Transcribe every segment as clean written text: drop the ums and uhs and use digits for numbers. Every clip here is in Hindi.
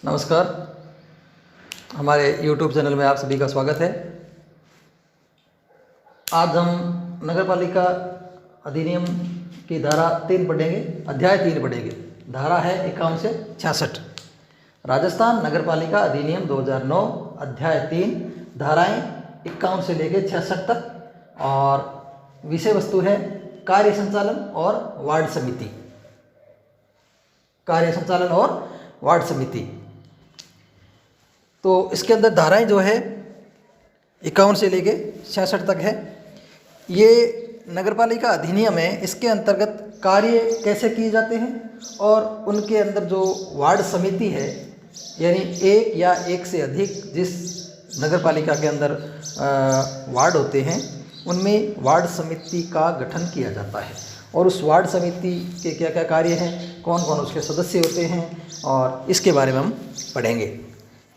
नमस्कार। हमारे YouTube चैनल में आप सभी का स्वागत है। आज हम नगरपालिका अधिनियम की धारा 3 पढ़ेंगे, अध्याय 3 पढ़ेंगे। धारा है 51 से 66। राजस्थान नगरपालिका अधिनियम 2009 अध्याय 3 धाराएं 51 से लेकर 66 तक और विषय वस्तु है कार्य संचालन और वार्ड समिति। कार्य संचालन और वार्ड समिति। तो इसके अंदर धाराएं जो है 51 से लेके 66 तक है। ये नगरपालिका अधिनियम है, इसके अंतर्गत कार्य कैसे किए जाते हैं और उनके अंदर जो वार्ड समिति है, यानी एक या एक से अधिक जिस नगरपालिका के अंदर वार्ड होते हैं उनमें वार्ड समिति का गठन किया जाता है और उस वार्ड समिति के क्या क्या कार्य हैं, कौन कौन उसके सदस्य होते हैं और इसके बारे में हम पढ़ेंगे।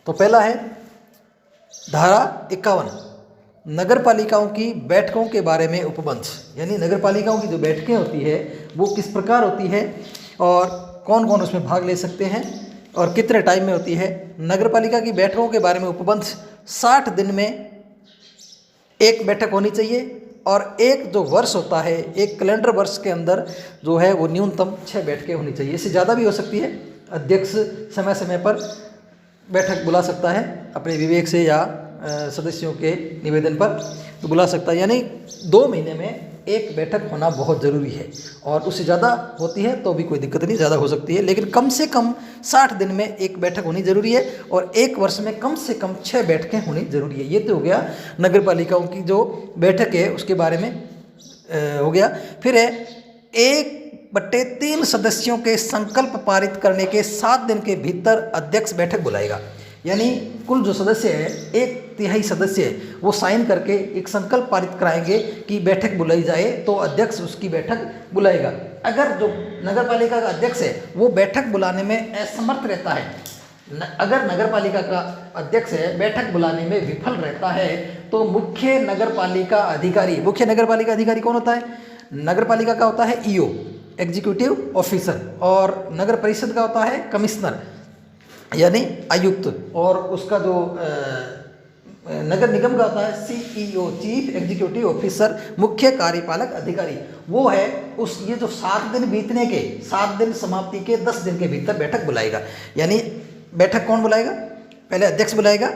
तो पहला है धारा 51 नगरपालिकाओं की बैठकों के बारे में उपबंध, यानी नगरपालिकाओं की जो बैठकें होती है वो किस प्रकार होती है और कौन कौन उसमें भाग ले सकते हैं और कितने टाइम में होती है। नगरपालिका की बैठकों के बारे में उपबंध 60 दिन में एक बैठक होनी चाहिए और एक जो वर्ष होता है, एक कैलेंडर वर्ष के अंदर जो है वो न्यूनतम 6 बैठकें होनी चाहिए। इससे ज़्यादा भी हो सकती है। अध्यक्ष समय समय पर बैठक बुला सकता है अपने विवेक से या सदस्यों के निवेदन पर तो बुला सकता है, यानी 2 महीने में एक बैठक होना बहुत ज़रूरी है और उससे ज़्यादा होती है तो भी कोई दिक्कत नहीं, ज़्यादा हो सकती है, लेकिन कम से कम 60 दिन में एक बैठक होनी ज़रूरी है और एक वर्ष में कम से कम 6 बैठकें होनी ज़रूरी है। ये तो हो गया नगरपालिकाओं की जो बैठक है उसके बारे में हो गया। फिर है 1/3 सदस्यों के संकल्प पारित करने के 7 दिन के भीतर अध्यक्ष बैठक बुलाएगा, यानी कुल जो सदस्य है 1/3 सदस्य है वो साइन करके एक संकल्प पारित कराएंगे कि बैठक बुलाई जाए तो अध्यक्ष उसकी बैठक बुलाएगा। अगर जो नगरपालिका का अध्यक्ष है वो बैठक बुलाने में असमर्थ रहता है, अगर नगरपालिका का अध्यक्ष है बैठक बुलाने में विफल रहता है तो मुख्य नगरपालिका अधिकारी कौन होता है? नगरपालिका का होता है ईओ, एग्जीक्यूटिव ऑफिसर, और नगर परिषद का होता है कमिश्नर यानी आयुक्त, और उसका जो नगर निगम का होता है सीईओ, चीफ एग्जीक्यूटिव ऑफिसर, मुख्य कार्यपालक अधिकारी। वो है उस ये जो 7 दिन बीतने के 7 दिन समाप्ति के 10 दिन के भीतर बैठक बुलाएगा। यानी बैठक कौन बुलाएगा? पहले अध्यक्ष बुलाएगा,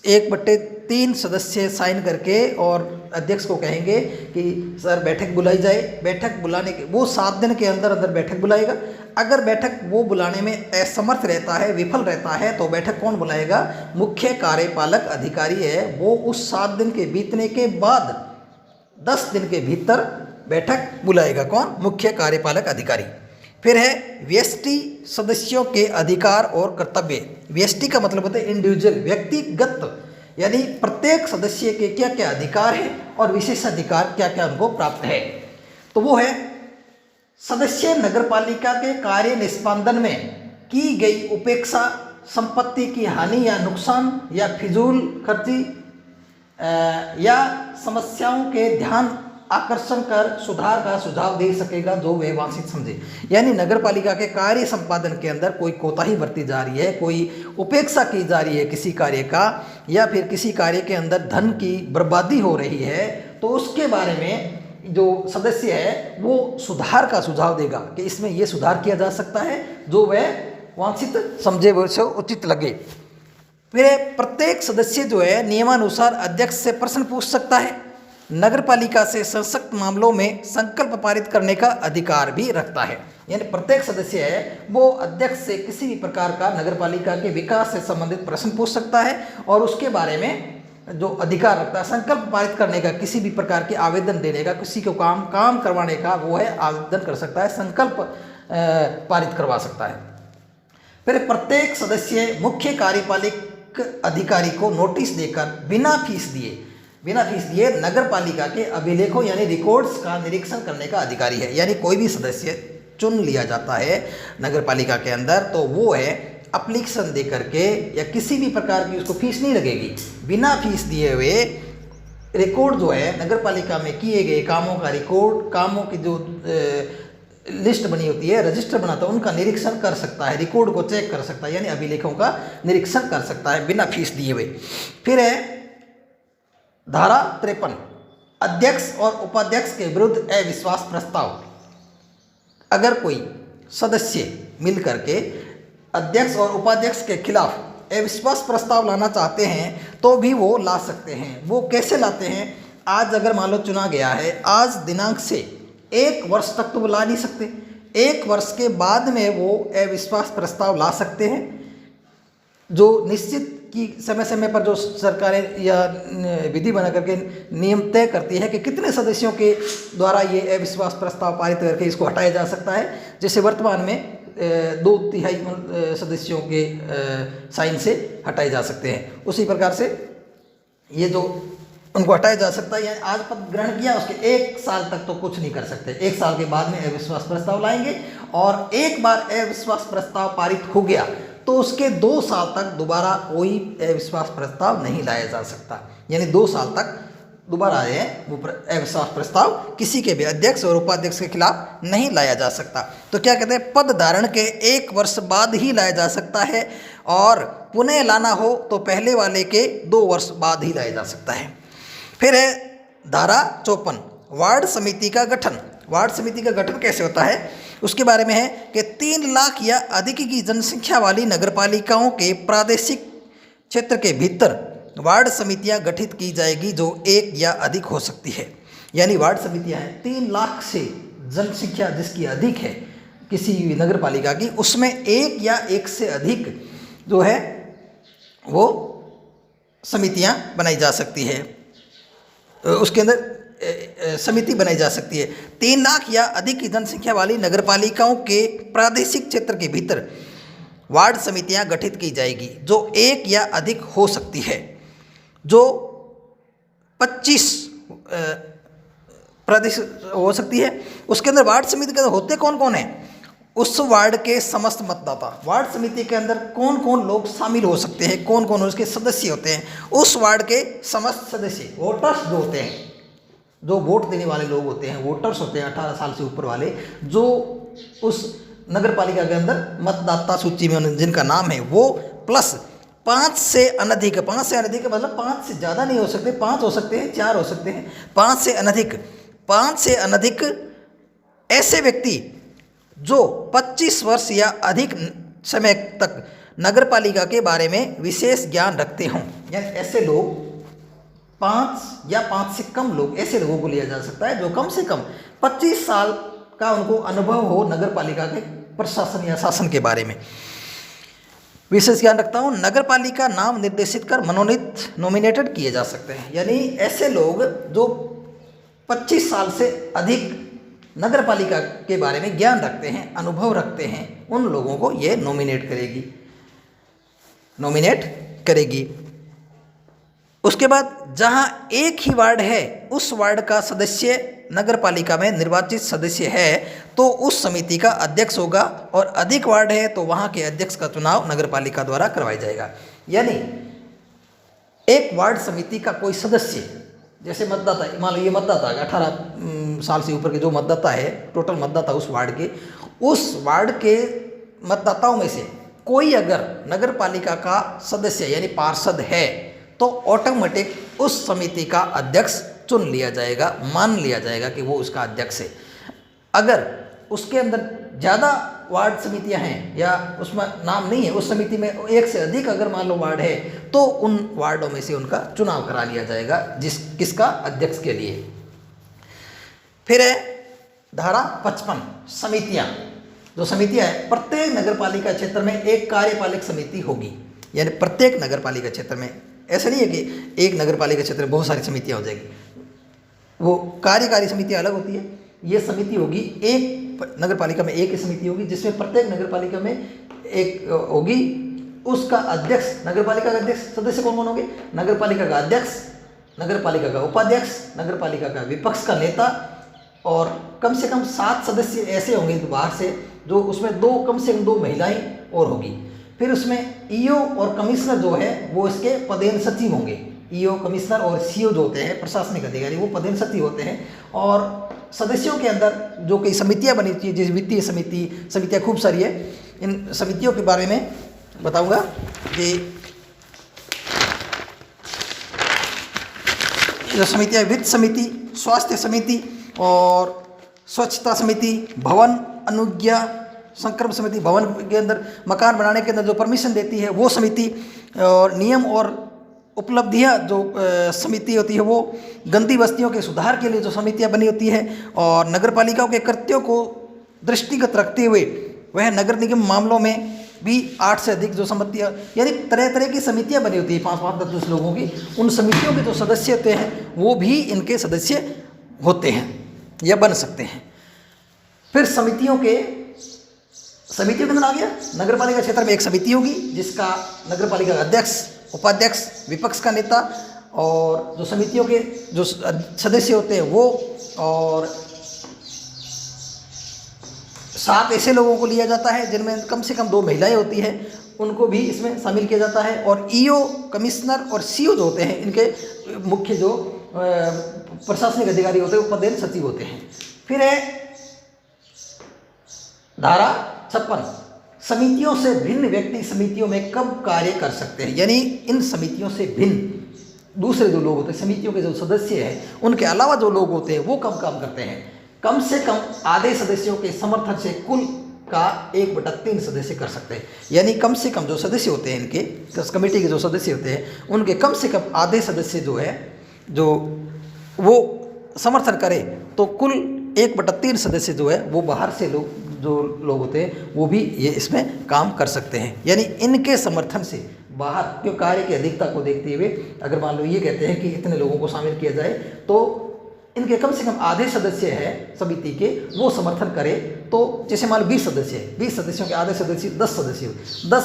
1/3 सदस्य साइन करके और अध्यक्ष को कहेंगे कि सर बैठक बुलाई जाए। बैठक बुलाने के वो 7 दिन के अंदर अंदर बैठक बुलाएगा। अगर बैठक वो बुलाने में असमर्थ रहता है, विफल रहता है, तो बैठक कौन बुलाएगा? मुख्य कार्यपालक अधिकारी है, वो उस 7 दिन के बीतने के बाद 10 दिन के भीतर बैठक बुलाएगा। कौन? मुख्य कार्यपालक अधिकारी। फिर है व्यष्टि सदस्यों के अधिकार और कर्तव्य। व्यष्टि का मतलब होता है इंडिविजुअल, व्यक्तिगत, यानी प्रत्येक सदस्य के क्या क्या अधिकार है और विशेषाधिकार क्या क्या उनको प्राप्त है। तो वो है सदस्य नगरपालिका के कार्य निष्पादन में की गई उपेक्षा, संपत्ति की हानि या नुकसान या फिजूल खर्ची या समस्याओं के ध्यान आकर्षण कर सुधार का सुझाव दे सकेगा जो वे वांछित समझे। यानी नगरपालिका के कार्य संपादन के अंदर कोई कोताही बरती जा रही है, कोई उपेक्षा की जा रही है किसी कार्य का, या फिर किसी कार्य के अंदर धन की बर्बादी हो रही है, तो उसके बारे में जो सदस्य है वो सुधार का सुझाव देगा कि इसमें ये सुधार किया जा सकता है जो वह वांछित समझे, वो उचित लगे। फिर प्रत्येक सदस्य जो है नियमानुसार अध्यक्ष से प्रश्न पूछ सकता है। नगरपालिका से संसक्त मामलों में संकल्प पारित करने का अधिकार भी रखता है, यानी प्रत्येक सदस्य है वो अध्यक्ष से किसी भी प्रकार का नगरपालिका के विकास से संबंधित प्रश्न पूछ सकता है और उसके बारे में जो अधिकार रखता है संकल्प पारित करने का, किसी भी प्रकार के आवेदन देने का, किसी को काम करवाने का, वो है आवेदन कर सकता है, संकल्प पारित करवा सकता है। फिर प्रत्येक सदस्य मुख्य कार्यपालक अधिकारी को नोटिस देकर बिना फीस दिए नगरपालिका के अभिलेखों यानी रिकॉर्ड्स का निरीक्षण करने का अधिकारी है। यानी कोई भी सदस्य चुन लिया जाता है नगरपालिका के अंदर तो वो है एप्लीकेशन दे करके या किसी भी प्रकार की उसको फीस नहीं लगेगी, बिना फीस दिए हुए रिकॉर्ड जो है नगरपालिका में किए गए कामों का रिकॉर्ड, कामों की जो लिस्ट बनी होती है, रजिस्टर बनाता है, उनका निरीक्षण कर सकता है, रिकॉर्ड को चेक कर सकता है, यानी अभिलेखों का निरीक्षण कर सकता है बिना फीस दिए हुए। फिर है धारा 53, अध्यक्ष और उपाध्यक्ष के विरुद्ध अविश्वास प्रस्ताव। अगर कोई सदस्य मिल करके अध्यक्ष और उपाध्यक्ष के खिलाफ अविश्वास प्रस्ताव लाना चाहते हैं तो भी वो ला सकते हैं। वो कैसे लाते हैं? आज अगर मान लो चुना गया है, आज दिनांक से 1 वर्ष तक तो वो ला नहीं सकते, 1 वर्ष के बाद में वो अविश्वास प्रस्ताव ला सकते हैं। जो निश्चित कि समय समय पर जो सरकारें या विधि बना करके नियम तय करती है कि कितने सदस्यों के द्वारा ये अविश्वास प्रस्ताव पारित करके इसको हटाया जा सकता है। जैसे वर्तमान में 2/3 सदस्यों के साइन से हटाए जा सकते हैं, उसी प्रकार से ये जो उनको हटाया जा सकता है। आज पद ग्रहण किया, उसके 1 साल तक तो कुछ नहीं कर सकते, 1 साल के बाद में अविश्वास प्रस्ताव लाएंगे, और एक बार अविश्वास प्रस्ताव पारित हो गया तो उसके 2 साल तक दोबारा कोई अविश्वास प्रस्ताव नहीं लाया जा सकता। यानी 2 साल तक दोबारा वो अविश्वास प्रस्ताव किसी के भी अध्यक्ष और उपाध्यक्ष के खिलाफ नहीं लाया जा सकता। तो क्या कहते हैं, पद धारण के 1 वर्ष बाद ही लाया जा सकता है, और पुनः लाना हो तो पहले वाले के 2 वर्ष बाद ही लाया जा सकता है। फिर है धारा 54, वार्ड समिति का गठन। वार्ड समिति का गठन कैसे होता है, उसके बारे में है कि 3 लाख या अधिक की जनसंख्या वाली नगरपालिकाओं के प्रादेशिक क्षेत्र के भीतर वार्ड समितियां गठित की जाएगी जो 1 या अधिक हो सकती है। यानी वार्ड समितियां हैं 3 लाख से जनसंख्या जिसकी अधिक है किसी भी नगर पालिका की, उसमें 1 या 1 से अधिक जो है वो समितियां बनाई जा सकती है, उसके अंदर समिति बनाई जा सकती है। 3 लाख या अधिक की जनसंख्या वाली नगरपालिकाओं के प्रादेशिक क्षेत्र के भीतर वार्ड समितियां गठित की जाएगी जो 1 या अधिक हो सकती है, जो 25 प्रदेश हो सकती है। उसके अंदर वार्ड समिति के अंदर होते कौन कौन है, उस वार्ड के समस्त मतदाता। वार्ड समिति के अंदर कौन कौन लोग शामिल हो सकते हैं, कौन कौन उसके सदस्य होते हैं, उस वार्ड के समस्त सदस्य, वोटर्स जो होते हैं, जो वोट देने वाले लोग होते हैं, वोटर्स होते हैं 18 साल से ऊपर वाले, जो उस नगर पालिका के अंदर मतदाता सूची में जिनका नाम है वो, प्लस 5 से अनधिक, 5 से अनधिक मतलब 5 से ज़्यादा नहीं हो सकते, 5 हो सकते हैं, 4 हो सकते हैं, 5 से अनधिक, 5 से अनधिक ऐसे व्यक्ति जो 25 वर्ष या अधिक समय तक नगर पालिका के बारे में विशेष ज्ञान रखते हों। यानी ऐसे लोग 5 या 5 से कम लोग, ऐसे लोगों को लिया जा सकता है जो कम से कम 25 साल का उनको अनुभव हो नगर पालिका के प्रशासन या शासन के बारे में। विशेष ज्ञान रखता हूँ, नगर पालिका नाम निर्देशित कर मनोनीत नॉमिनेटेड किए जा सकते हैं। यानी ऐसे लोग जो 25 साल से अधिक नगर पालिका के बारे में ज्ञान रखते हैं, अनुभव रखते हैं, उन लोगों को ये नॉमिनेट करेगी। उसके बाद जहां एक ही वार्ड है, उस वार्ड का सदस्य नगर पालिका में निर्वाचित सदस्य है तो उस समिति का अध्यक्ष होगा, और अधिक वार्ड है तो वहां के अध्यक्ष का चुनाव नगर पालिका द्वारा करवाया जाएगा। यानी एक वार्ड समिति का कोई सदस्य, जैसे मतदाता, मान लो ये मतदाता 18 साल से ऊपर के जो मतदाता है, टोटल मतदाता उस वार्ड के मतदाताओं में से कोई अगर नगर पालिका का सदस्य यानी पार्षद है तो ऑटोमेटिक उस समिति का अध्यक्ष चुन लिया जाएगा, मान लिया जाएगा कि वो उसका अध्यक्ष है। अगर उसके अंदर ज़्यादा वार्ड समितियां हैं या उसमें नाम नहीं है, उस समिति में 1 से अधिक अगर मान लो वार्ड है तो उन वार्डों में से उनका चुनाव करा लिया जाएगा किसका, अध्यक्ष के लिए। फिर है धारा 55, समितियां। जो समितियां हैं, प्रत्येक नगर पालिका क्षेत्र में एक कार्यपालक समिति होगी। यानी प्रत्येक नगर पालिका क्षेत्र में, ऐसा नहीं है कि एक नगर पालिका क्षेत्र में बहुत सारी समितियां हो जाएगी, वो कार्यकारी समितियां अलग होती है। ये समिति होगी, एक नगर पालिका में एक ही समिति होगी जिसमें प्रत्येक नगर पालिका में एक होगी। उसका अध्यक्ष, नगर पालिका का अध्यक्ष, सदस्य कौन कौन होंगे, नगर पालिका का अध्यक्ष, नगर पालिका का उपाध्यक्ष, नगर पालिका का विपक्ष का नेता, और कम से कम 7 सदस्य ऐसे होंगे बाहर से, जो उसमें कम से कम 2 महिलाएं और होगी। फिर उसमें ईओ और कमिश्नर जो है वो इसके पदेन सचिव होंगे। ईओ, कमिश्नर और सीओ जो होते हैं प्रशासनिक अधिकारी, वो पदेन सचिव होते हैं। और सदस्यों के अंदर जो कई समितियां बनी होती है, जैसे वित्तीय समिति, समितियां खूब सारी है। इन समितियों के बारे में बताऊंगा कि जो समितियां, वित्त समिति, स्वास्थ्य समिति और स्वच्छता समिति, भवन अनुज्ञा संक्रम समिति, भवन के अंदर मकान बनाने के अंदर जो परमिशन देती है वो समिति, और नियम और उपलब्धियां जो समिति होती है वो, गंदी बस्तियों के सुधार के लिए जो समितियां बनी होती है, और नगर पालिकाओं के कृत्यों को दृष्टिगत रखते हुए वह नगर निगम मामलों में भी 8 से अधिक जो समितियां, यानी तरह तरह की समितियां बनी होती है 5-5, 10-10 लोगों की। उन समितियों के जो सदस्य होते हैं वो भी इनके सदस्य होते हैं या बन सकते हैं। फिर समितियों के अंदर आ गया, नगर पालिका क्षेत्र में एक समिति होगी जिसका नगर पालिका का अध्यक्ष, उपाध्यक्ष, विपक्ष का नेता, और जो समितियों के जो सदस्य होते हैं वो, और 7 ऐसे लोगों को लिया जाता है जिनमें कम से कम 2 महिलाएं होती हैं, उनको भी इसमें शामिल किया जाता है। और ईओ, कमिश्नर और सीओ जो होते हैं, इनके मुख्य जो प्रशासनिक अधिकारी होते हैं, उपाध्यक्ष सचिव होते हैं। फिर है धारा 56, समितियों से भिन्न व्यक्ति समितियों में कब कार्य कर सकते हैं, यानी इन समितियों से भिन्न दूसरे जो लोग होते हैं, समितियों के जो सदस्य हैं उनके अलावा जो लोग होते हैं वो कब काम करते हैं। कम से कम आधे सदस्यों के समर्थन से कुल का 1/3 सदस्य कर सकते हैं, यानी कम से कम जो सदस्य होते हैं इनके, इस कमेटी के जो सदस्य होते हैं उनके कम से कम आधे सदस्य जो है जो वो समर्थन करे तो कुल 1/3 सदस्य जो है वो बाहर से लोग होते हैं वो भी ये इसमें काम कर सकते हैं। यानी इनके समर्थन से बाहर के कार्य की अधिकता को देखते हुए अगर मान लो ये कहते हैं कि इतने लोगों को शामिल किया जाए तो इनके कम से कम आधे सदस्य हैं समिति के, वो समर्थन करें। तो जैसे मान लो 20 सदस्य है, 20 सदस्यों के आधे सदस्य 10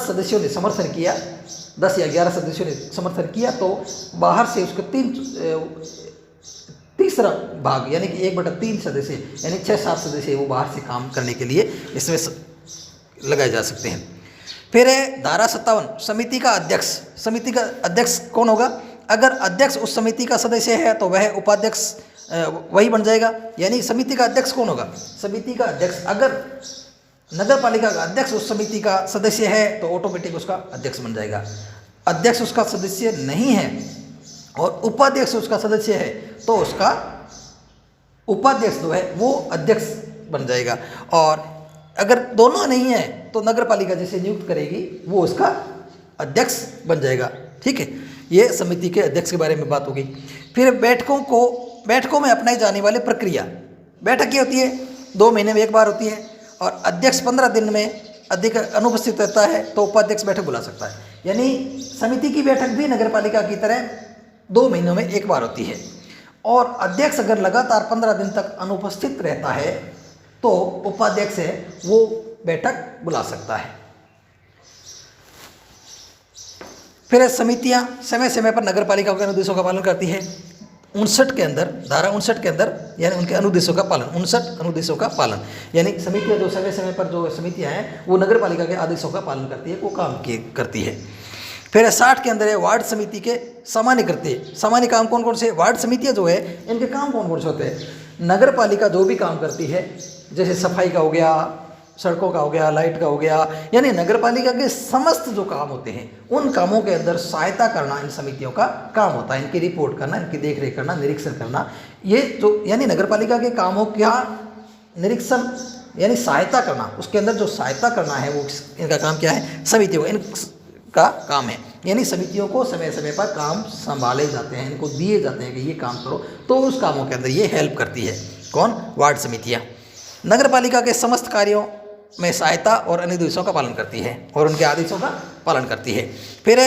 सदस्यों ने समर्थन किया, 10 या 11 सदस्यों ने समर्थन किया, तो बाहर से उसको तीसरा भाग यानी कि 1/3 सदस्य यानी 6-7 सदस्य वो बाहर से काम करने के लिए इसमें लगाए जा सकते हैं। फिर है धारा 57, समिति का अध्यक्ष। समिति का अध्यक्ष कौन होगा? अगर अध्यक्ष उस समिति का सदस्य है तो वह उपाध्यक्ष वही बन जाएगा। यानी समिति का अध्यक्ष कौन होगा? समिति का अध्यक्ष, अगर नगर पालिका का अध्यक्ष उस समिति का सदस्य है तो ऑटोमेटिक उसका अध्यक्ष बन जाएगा। अध्यक्ष उसका सदस्य नहीं है और उपाध्यक्ष उसका सदस्य है तो उसका उपाध्यक्ष जो है वो अध्यक्ष बन जाएगा। और अगर दोनों नहीं है तो नगर पालिका जिसे नियुक्त करेगी वो उसका अध्यक्ष बन जाएगा। ठीक है, ये समिति के अध्यक्ष के बारे में बात होगी। फिर बैठकों में अपनाई जाने वाली प्रक्रिया। बैठक क्या होती है? 2 महीने में एक बार होती है और अध्यक्ष 15 दिन में अधिक अनुपस्थित रहता है तो उपाध्यक्ष बैठक बुला सकता है। यानी समिति की बैठक भी नगर पालिका की तरह 2 महीनों में एक बार होती है। और अध्यक्ष अगर लगातार 15 दिन तक अनुपस्थित रहता है तो उपाध्यक्ष है वो बैठक बुला सकता है। फिर समितियां समय समय पर नगर पालिका के अनुदेशों का पालन करती है। 59 के अंदर, धारा 59 के अंदर यानी उनके अनुदेशों का पालन, 59 अनुदेशों का पालन, यानी समितियां जो समय समय पर जो समितियां हैं वो नगर पालिका के आदेशों का पालन करती है, वो काम करती है। फिर 60 के अंदर है वार्ड समिति के सामान्य कृत्य। सामान्य काम कौन कौन से? वार्ड समितियां जो है इनके काम कौन कौन से होते हैं? नगर पालिका जो भी काम करती है जैसे सफाई का हो गया, सड़कों का हो गया, लाइट का हो गया, यानी नगर पालिका के समस्त जो काम होते हैं उन कामों के अंदर सहायता करना इन समितियों का काम होता है। इनकी रिपोर्ट करना, इनकी देखरेख करना, निरीक्षण करना, ये जो यानी नगर पालिका के कामों का निरीक्षण यानी सहायता करना, उसके अंदर जो सहायता करना है वो इनका काम क्या है? समितियों का काम है। यानी समितियों को समय समय पर काम संभाले जाते हैं, इनको दिए जाते हैं कि ये काम करो, तो उस कामों के अंदर ये हेल्प करती है। कौन? वार्ड समितियाँ। नगर पालिका के समस्त कार्यों में सहायता और अनुदेशों का पालन करती है और उनके आदेशों का पालन करती है। फिर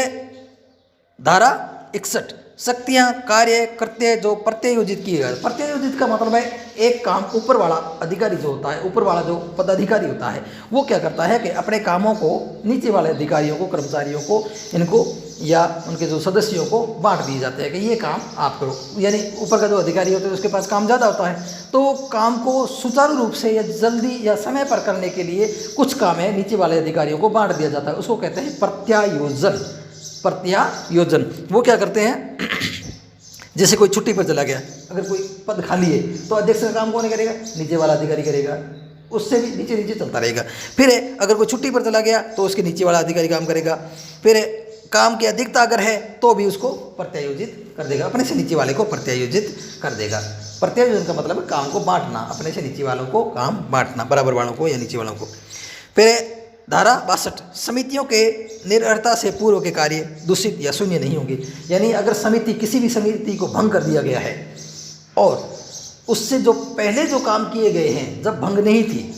धारा 61, शक्तियाँ, कार्य, कृत्य जो प्रत्यायोजित किए गए। प्रत्यायोजित का मतलब है एक काम ऊपर वाला अधिकारी जो होता है, ऊपर वाला जो पदाधिकारी होता है वो क्या करता है कि अपने कामों को नीचे वाले अधिकारियों को, कर्मचारियों को, इनको या उनके जो सदस्यों को बांट दिए जाते हैं कि ये काम आप करो। यानी ऊपर का जो अधिकारी होता है उसके पास काम ज़्यादा होता है तो काम को सुचारू रूप से या जल्दी या समय पर करने के लिए कुछ काम है नीचे वाले अधिकारियों को बांट दिया जाता है, उसको कहते हैं प्रत्यायोजन। प्रत्यायोजन वो क्या करते हैं जैसे कोई छुट्टी पर चला गया, अगर कोई पद खाली है तो अध्यक्ष का काम कौन करेगा? नीचे वाला अधिकारी करेगा, उससे भी नीचे नीचे चलता रहेगा। फिर अगर कोई छुट्टी पर चला गया तो उसके नीचे वाला अधिकारी काम करेगा। फिर काम की अधिकता अगर है तो भी उसको प्रत्यायोजित कर देगा, अपने से नीचे वाले को प्रत्यायोजित कर देगा। प्रत्यायोजन का मतलब है काम को बांटना, अपने से नीचे वालों को काम बांटना, बराबर वालों को या नीचे वालों को। फिर धारा 62, समितियों के निरर्हता से पूर्व के कार्य दूषित या शून्य नहीं होंगे। यानी अगर समिति, किसी भी समिति को भंग कर दिया गया है और उससे जो पहले जो काम किए गए हैं जब भंग नहीं थी,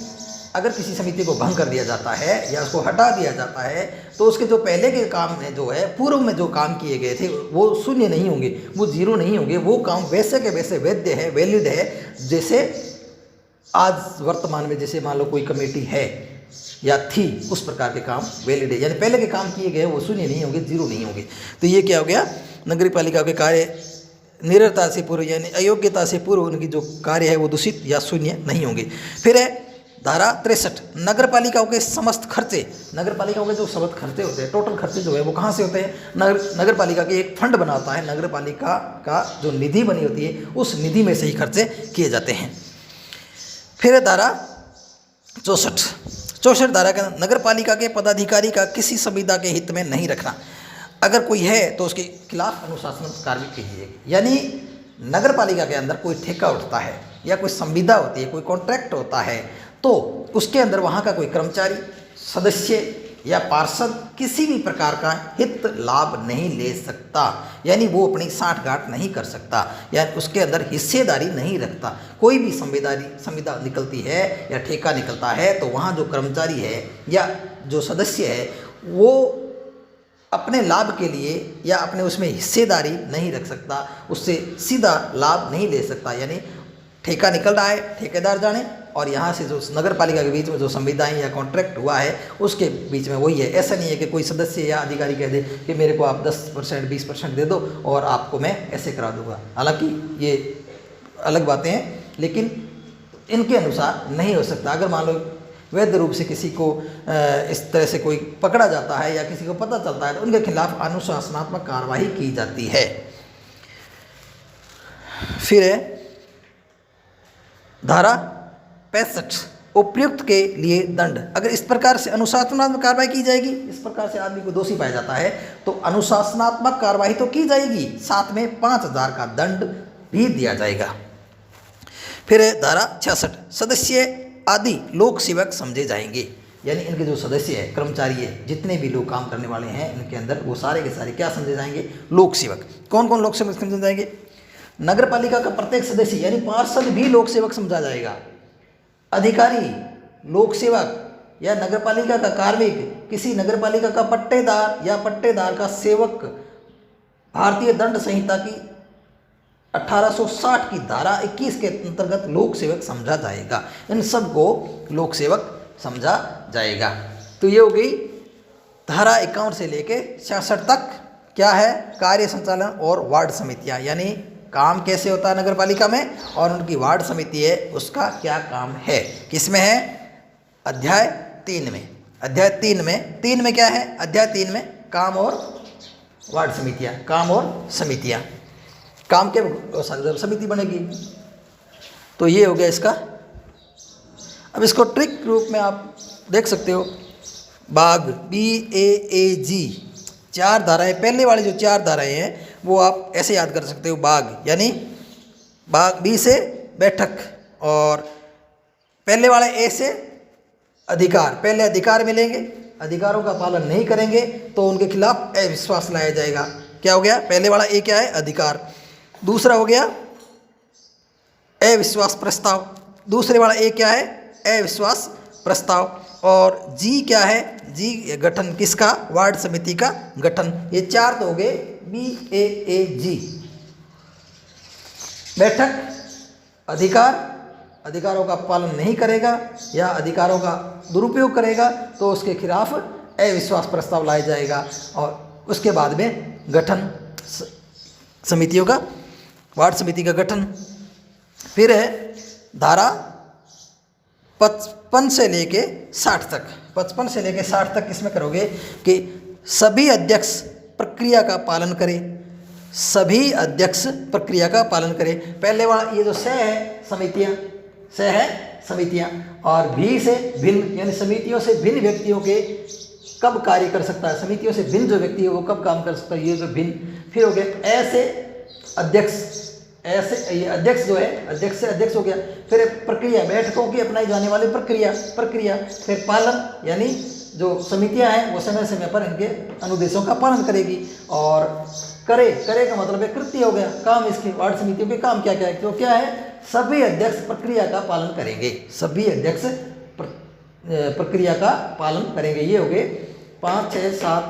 अगर किसी समिति को भंग कर दिया जाता है या उसको हटा दिया जाता है तो उसके जो पहले के काम में जो है, पूर्व में जो काम किए गए थे वो शून्य नहीं होंगे, वो जीरो नहीं होंगे, वो काम वैसे के वैसे वैध है, वैलिड है। जैसे आज वर्तमान में जैसे मान लो कोई कमेटी है या थी, उस प्रकार के काम वैलिड है, यानी पहले के काम किए गए वो शून्य नहीं होंगे, जीरो नहीं होंगे। तो ये क्या हो गया? नगरीय पालिका के कार्य निरर्हता से पूर्व यानी अयोग्यता से पूर्व उनकी जो कार्य है वो दूषित या शून्य नहीं होंगे। फिर है धारा 63, नगर पालिकाओं के समस्त खर्चे, नगर पालिकाओं के जो समस्त खर्चे होते हैं, टोटल खर्चे जो है वो कहाँ से होते हैं? नगर पालिका के एक फंड बना होता है, नगर पालिका का जो निधि बनी होती है उस निधि में से ही खर्चे किए जाते हैं। फिर धारा 64 धारा के नगर पालिका के पदाधिकारी का किसी संविदा के हित में नहीं रखना। अगर कोई है तो उसके खिलाफ अनुशासनात्मक कार्रवाई की जाएगी। यानी नगर पालिका के अंदर कोई ठेका उठता है या कोई संविदा होती है, कोई कॉन्ट्रैक्ट होता है, तो उसके अंदर वहाँ का कोई कर्मचारी, सदस्य या पार्षद किसी भी प्रकार का हित लाभ नहीं ले सकता, यानी वो अपनी साठगांठ नहीं कर सकता या उसके अंदर हिस्सेदारी नहीं रखता। कोई भी संविदा निकलती है या ठेका निकलता है तो वहाँ जो कर्मचारी है या जो सदस्य है वो अपने लाभ के लिए या अपने उसमें हिस्सेदारी नहीं रख सकता, उससे सीधा लाभ नहीं ले सकता। यानी ठेका निकल रहा है, ठेकेदार जाने, और यहाँ से जो नगर पालिका के बीच में जो संविदाएं या कॉन्ट्रैक्ट हुआ है उसके बीच में वही है। ऐसा नहीं है कि कोई सदस्य या अधिकारी कह दे कि मेरे को आप 10% 20% दे दो और आपको मैं ऐसे करा दूंगा। हालांकि ये अलग बातें हैं, लेकिन इनके अनुसार नहीं हो सकता। अगर मान लो वैध रूप से किसी को इस तरह से कोई पकड़ा जाता है या किसी को पता चलता है तो उनके खिलाफ अनुशासनात्मक कार्रवाई की जाती है। फिर है धारा 65, उपयुक्त के लिए दंड। अगर इस प्रकार से अनुशासनात्मक कार्रवाई की जाएगी, इस प्रकार से आदमी को दोषी पाया जाता है तो अनुशासनात्मक कार्रवाई तो की जाएगी, साथ में 5000 का दंड भी दिया जाएगा। फिर है धारा 66, सदस्य आदि लोक सेवक समझे जाएंगे। यानी इनके जो सदस्य है, कर्मचारी है, जितने भी लोग काम करने वाले हैं इनके अंदर, वो सारे के सारे क्या समझे जाएंगे? लोक सेवक। कौन कौन लोक सेवक समझे जाएंगे? नगर पालिका का प्रत्येक सदस्य यानी पार्षद भी लोक सेवक समझा जाएगा, अधिकारी लोक सेवक या नगर पालिका का कार्मिक, किसी नगर पालिका का पट्टेदार या पट्टेदार का सेवक भारतीय दंड संहिता की 1860 की धारा 21 के अंतर्गत लोक सेवक समझा जाएगा। इन सब को लोक सेवक समझा जाएगा। तो ये हो गई धारा 51 से लेके 66 तक क्या है? कार्य संचालन और वार्ड समितियां, यानी काम कैसे होता है नगर पालिका में और उनकी वार्ड समिति है उसका क्या काम है। किसमें है? अध्याय 3 में। अध्याय 3 में क्या है? अध्याय 3 में काम और वार्ड समितियां, काम और समितियां, काम के जब समिति बनेगी। तो ये हो गया इसका। अब इसको ट्रिक रूप में आप देख सकते हो। बाग BAAG 4 धाराएं, पहले वाली जो 4 धाराएं हैं वो आप ऐसे याद कर सकते हो। बाग यानी बाग, B से बैठक, और पहले वाले A से अधिकार। पहले अधिकार मिलेंगे, अधिकारों का पालन नहीं करेंगे तो उनके खिलाफ अविश्वास लाया जाएगा। क्या हो गया? पहले वाला A क्या है? अधिकार। दूसरा हो गया अविश्वास प्रस्ताव। दूसरे वाला A क्या है? अविश्वास प्रस्ताव। और G क्या है? G गठन किसका? वार्ड समिति का गठन। ये 4 तो हो गए BAAG। बैठक, अधिकार, अधिकारों का पालन नहीं करेगा या अधिकारों का दुरुपयोग करेगा तो उसके खिलाफ अविश्वास प्रस्ताव लाया जाएगा। और उसके बाद में गठन समितियों का, वार्ड समिति का गठन। फिर है धारा 55 से लेके 60 तक। 55 से लेके 60 तक किसमें करोगे कि सभी अध्यक्ष प्रक्रिया का पालन करें, सभी अध्यक्ष प्रक्रिया का पालन करें। पहले वाला ये जो स है समितियां, स है समितियां, और भी से भिन्न यानी समितियों से भिन्न व्यक्तियों के कब कार्य कर सकता है, समितियों से भिन्न जो व्यक्ति है वो कब काम कर सकता है, ये जो भिन्न। फिर हो गया ऐसे अध्यक्ष, ऐसे ये अध्यक्ष जो है अध्यक्ष से अध्यक्ष हो गया। फिर प्रक्रिया, बैठकों की अपनाई जाने वाली प्रक्रिया। फिर पालन यानी जो समितियां हैं वो समय समय पर इनके अनुदेशों का पालन करेगी। और करे का मतलब है कृत्य हो गया, काम इसके वार्ड समितियों के काम क्या क्या है, तो क्या है सभी अध्यक्ष प्रक्रिया का पालन करेंगे, सभी अध्यक्ष प्रक्रिया का पालन करेंगे। ये हो गए 5, 6, 7,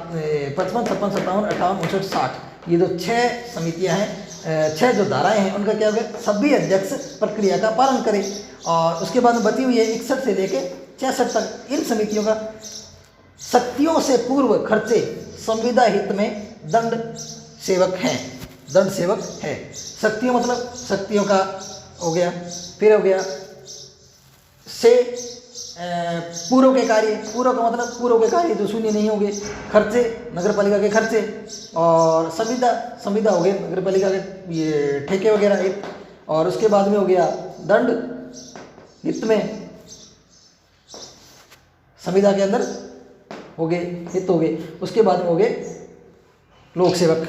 55, 56, 57, 58, 59, 60 ये जो 6 समितियां हैं, 6 जो धाराएं हैं उनका क्या हो गया सभी अध्यक्ष प्रक्रिया का पालन करें। और उसके बाद में बची हुई है 61 से लेके 66 तक, इन समितियों का शक्तियों से पूर्व खर्चे संविदा हित में दंड सेवक है। शक्तियों मतलब शक्तियों का हो गया। फिर हो गया से पूर्व के कार्य, पूर्व का मतलब पूर्व के कार्य जो शून्य नहीं होंगे, खर्चे नगर पालिका के खर्चे, और संविदा हो गए नगर पालिका के ये ठेके वगैरह। और उसके बाद में हो गया दंड हित में, संविदा के अंदर हो गए हित हो गए। उसके बाद में हो गए लोक सेवक।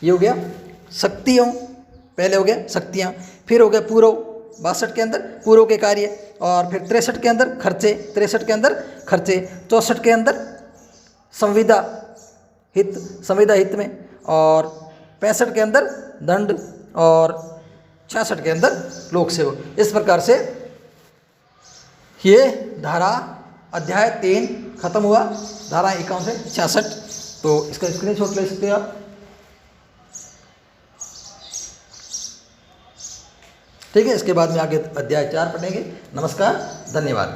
ये हो गया शक्तियों, पहले हो गया शक्तियाँ, फिर हो गया पूर्व 62 के अंदर पूर्व के कार्य, और फिर 63 के अंदर खर्चे, 63 के अंदर खर्चे, 64 के अंदर संविदा हित में, और 65 के अंदर दंड, और 66 के अंदर लोक सेवक। इस प्रकार से ये धारा अध्याय 3 खत्म हुआ, धारा 51 से 66। तो इसका स्क्रीनशॉट ले सकते हैं आप। ठीक है, इसके बाद में आगे अध्याय 4 पढ़ेंगे। नमस्कार, धन्यवाद।